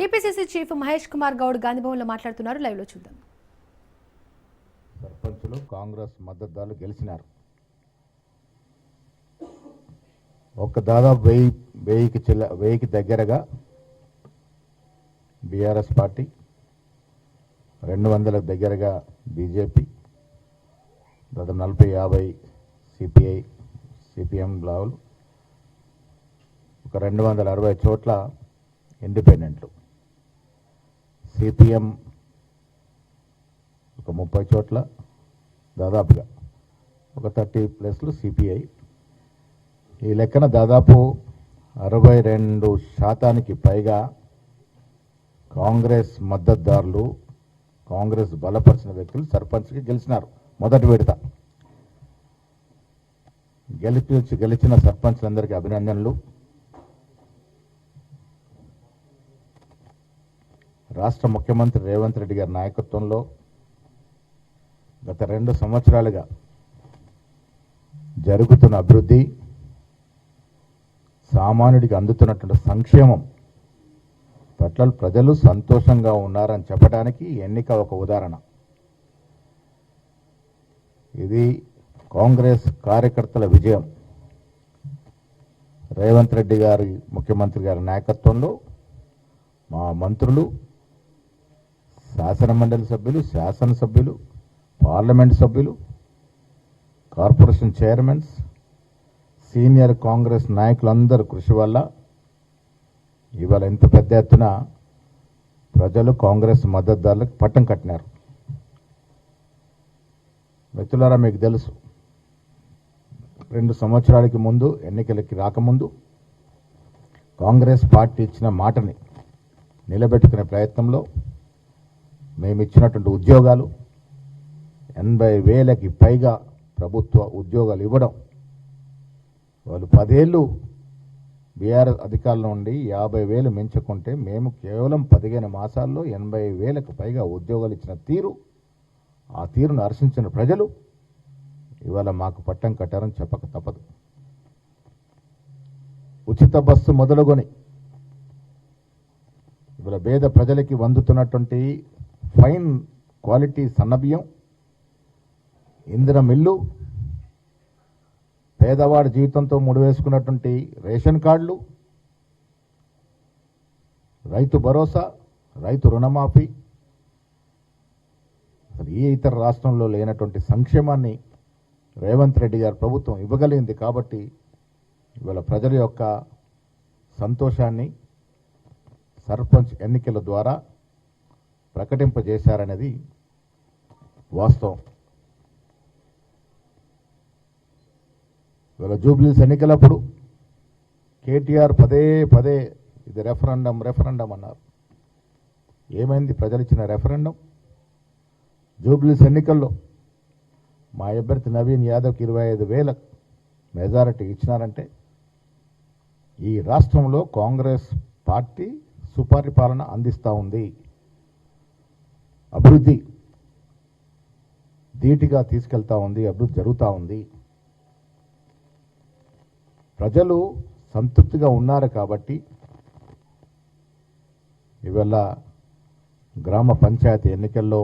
TPCC chief Mahesh Kumar Goud గాంధీభవన్లో మాట్లాడుతున్నారు. Live లో చూద్దాం. సర్పంచులు కాంగ్రెస్ మద్దతుదారులు గెలిచినారు. దాదాపు 1000కి దగ్గరగా బీఆర్ఎస్ పార్టీ, 200లకు దగ్గరగా బీజేపీ, దాదాపు 40-50 సిపిఐ సిపిఎం లావులు, ఒక 260 చోట్ల ఇండిపెండెంట్లు, సిపిఎం ఒక 30 చోట్ల, దాదాపుగా ఒక 30+ సిపిఐ. ఈ లెక్కన దాదాపు 62% పైగా కాంగ్రెస్ మద్దతుదారులు, కాంగ్రెస్ బలపరిచిన వ్యక్తులు సర్పంచ్కి గెలిచినారు. మొదటి విడత గెలిచిన సర్పంచ్లందరికీ అభినందనలు. రాష్ట్ర ముఖ్యమంత్రి రేవంత్ రెడ్డి గారి నాయకత్వంలో గత 2 సంవత్సరాలుగా జరుగుతున్న అభివృద్ధి, సామాన్యుడికి అందుతున్నటువంటి సంక్షేమం పట్ల ప్రజలు సంతోషంగా ఉన్నారని చెప్పడానికి ఎన్నిక ఒక ఉదాహరణ. ఇది కాంగ్రెస్ కార్యకర్తల విజయం. రేవంత్ రెడ్డి గారి ముఖ్యమంత్రి గారి నాయకత్వంలో మా మంత్రులు, శాసనమండలి సభ్యులు, శాసనసభ్యులు, పార్లమెంట్ సభ్యులు, కార్పొరేషన్ చైర్మన్స్, సీనియర్ కాంగ్రెస్ నాయకులందరూ కృషి వల్ల ఇవాళ ఇంత పెద్ద ఎత్తున ప్రజలు కాంగ్రెస్ మద్దతుదారులకు పట్టం కట్టినారు. మిత్రులారా, మీకు తెలుసు, 2 సంవత్సరాలకి ముందు, ఎన్నికలకి రాకముందు కాంగ్రెస్ పార్టీ ఇచ్చిన మాటని నిలబెట్టుకునే ప్రయత్నంలో మేము ఇచ్చినటువంటి ఉద్యోగాలు 80,000కి పైగా ప్రభుత్వ ఉద్యోగాలు ఇవ్వడం, వాళ్ళు 10 ఏళ్ళు బీఆర్ఎస్ అధికారుల నుండి 50,000 మించుకుంటే మేము కేవలం 15 మాసాల్లో 80,000కు పైగా ఉద్యోగాలు ఇచ్చిన తీరు, ఆ తీరును హర్షించిన ప్రజలు ఇవాళ మాకు పట్టం కట్టారని చెప్పక తప్పదు. ఉచిత బస్సు మొదలుకొని ఇవాళ పేద ప్రజలకి అందుతున్నటువంటి ఫైన్ క్వాలిటీ సన్నబియ్యం, ఇందిరం ఇల్లు, పేదవాడి జీవితంతో ముడివేసుకున్నటువంటి రేషన్ కార్డులు, రైతు భరోసా, రైతు రుణమాఫీ, ఏ ఇతర రాష్ట్రంలో లేనటువంటి సంక్షేమాన్ని రేవంత్ రెడ్డి గారి ప్రభుత్వం ఇవ్వగలిగింది. కాబట్టి ఇవాళ ప్రజల యొక్క సంతోషాన్ని సర్పంచ్ ఎన్నికల ద్వారా ప్రకటింపజేశారనేది వాస్తవం. ఇవాళ జూబ్లీస్ ఎన్నికలప్పుడు కేటీఆర్ పదే ఇది రెఫరెండం అన్నారు. ఏమైంది? ప్రజలు ఇచ్చిన రెఫరెండం. జూబ్లీస్ ఎన్నికల్లో మా అభ్యర్థి నవీన్ యాదవ్కి 25,000 మెజారిటీ ఇచ్చినారంటే ఈ రాష్ట్రంలో కాంగ్రెస్ పార్టీ సుపరిపాలన అందిస్తూ ఉంది, అభివృద్ధి ధీటుగా తీసుకెళ్తా ఉంది, అభివృద్ధి జరుగుతూ ఉంది. ప్రజలు సంతృప్తిగా ఉన్నారు. కాబట్టి ఇవాళ గ్రామ పంచాయతీ ఎన్నికల్లో